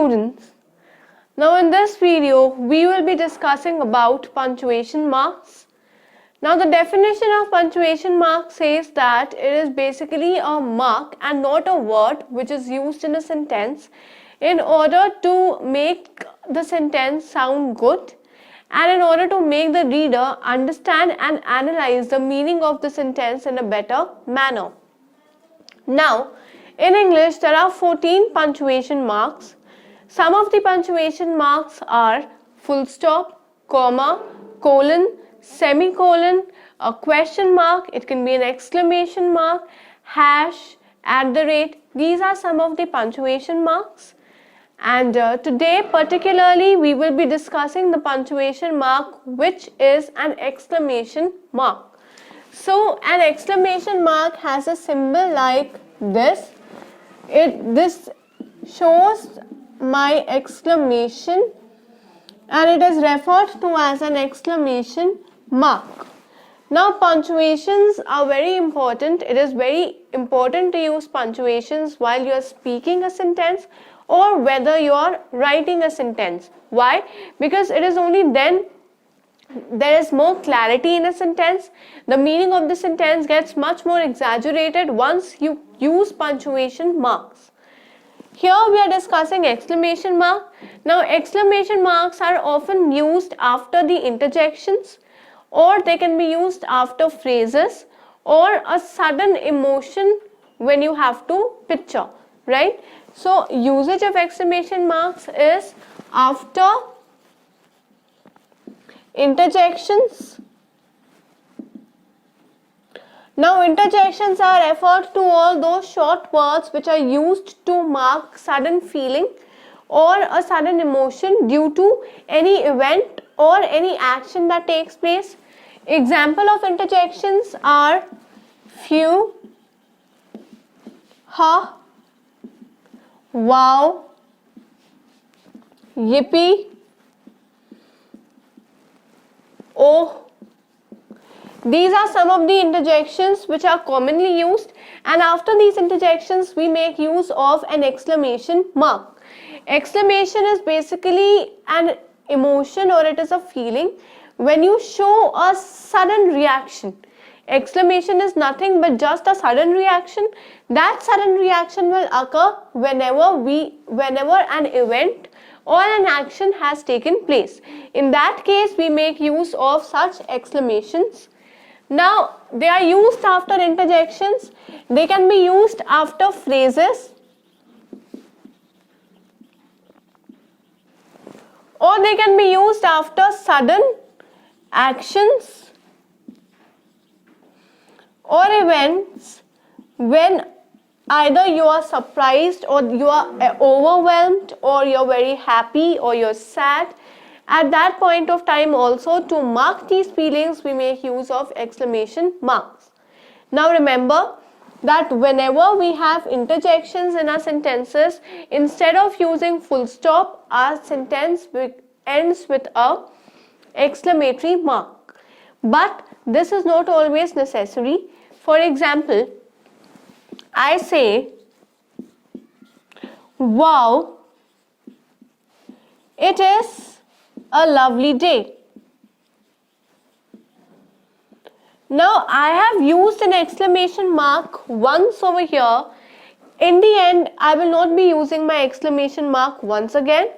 students, now in this video we will be discussing about punctuation marks. Now the definition of punctuation mark says that it is basically a mark and not a word which is used in a sentence in order to make the sentence sound good and in order to make the reader understand and analyze the meaning of the sentence in a better manner. Now, in English there are 14 punctuation marks. Some of the punctuation marks are full stop, comma, colon, semicolon, a question mark, it can be an exclamation mark, hash, at the rate. These are some of the punctuation marks. And today particularly we will be discussing the punctuation mark which is an exclamation mark. So an exclamation mark has a symbol like this. This shows my exclamation and it is referred to as an exclamation mark. Now punctuations are very important. It is very important to use punctuations while you are speaking a sentence or whether you are writing a sentence. Why? Because it is only then there is more clarity in a sentence. The meaning of the sentence gets much more exaggerated once you use punctuation marks. Here we are discussing exclamation mark. Now exclamation marks are often used after the interjections, or they can be used after phrases or a sudden emotion when you have to picture, right? So usage of exclamation marks is after interjections. Now interjections are referred to all those short words which are used to mark sudden feeling or a sudden emotion due to any event or any action that takes place. Example of interjections are phew, ha, wow, yippee, oh. These are some of the interjections which are commonly used, and after these interjections we make use of an exclamation mark. Exclamation is basically an emotion or it is a feeling when you show a sudden reaction. Exclamation is nothing but just a sudden reaction. That sudden reaction will occur whenever an event or an action has taken place. In that case we make use of such exclamations. Now they are used after interjections. They can be used after phrases or they can be used after sudden actions or events when either you are surprised or you are overwhelmed or you are very happy or you are sad. At that point of time also, to mark these feelings we make use of exclamation marks. Now remember that whenever we have interjections in our sentences, instead of using full stop, our sentence ends with a exclamatory mark. But this is not always necessary. For example, I say, wow, it is a lovely day. Now I have used an exclamation mark once over here. In the end, I will not be using my exclamation mark once again.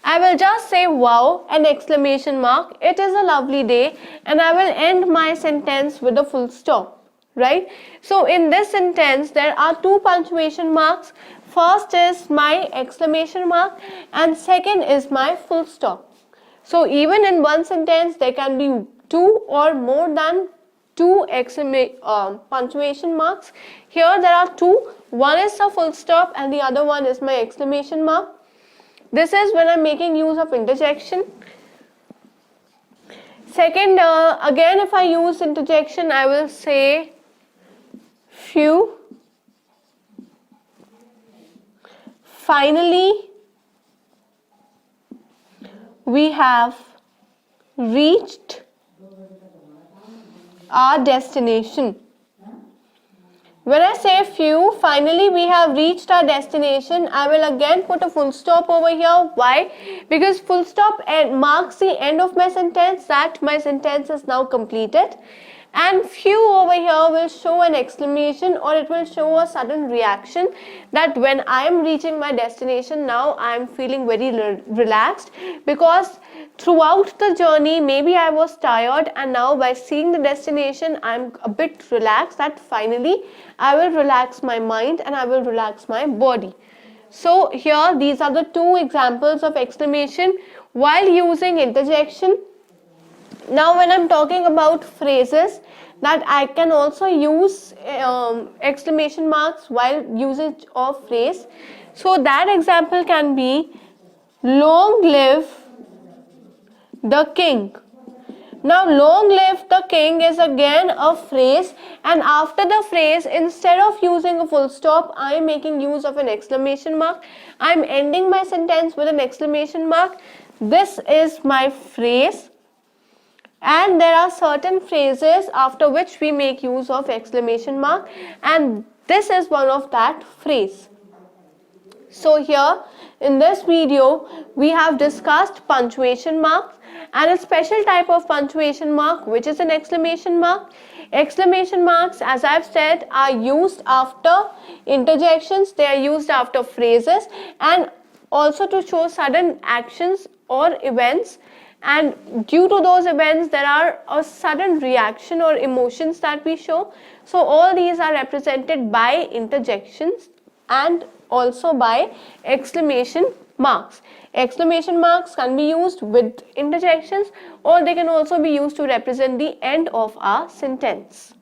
I will just say wow, an exclamation mark, it is a lovely day, and I will end my sentence with a full stop, right? So in this sentence there are two punctuation marks. First is my exclamation mark and second is my full stop. So even in one sentence there can be two or more than two punctuation marks. Here there are two. One is a full stop and the other one is my exclamation mark. This is when I am making use of interjection. Second, again if I use interjection I will say phew, finally, we have reached our destination. When I say few, finally we have reached our destination. I will again put a full stop over here. Why? Because full stop marks the end of my sentence, that my sentence is now completed. And few over here will show an exclamation, or it will show a sudden reaction that when I am reaching my destination, now I am feeling very relaxed, because throughout the journey maybe I was tired, and now by seeing the destination I am a bit relaxed, that finally I will relax my mind and I will relax my body. So here these are the two examples of exclamation while using interjection. Now when I'm talking about phrases, that I can also use exclamation marks while usage of phrase. So that example can be, long live the king. Now long live the king is again a phrase, and after the phrase, instead of using a full stop, I am making use of an exclamation mark. I am ending my sentence with an exclamation mark. This is my phrase. And there are certain phrases after which we make use of exclamation mark, and this is one of that phrase. So here in this video we have discussed punctuation marks and a special type of punctuation mark, which is an exclamation mark. Exclamation marks, as I've said, are used after interjections, they are used after phrases, and also to show sudden actions or events, and due to those events there are a sudden reaction or emotions that we show. So all these are represented by interjections and also by exclamation marks. Exclamation marks can be used with interjections, or they can also be used to represent the end of our sentence.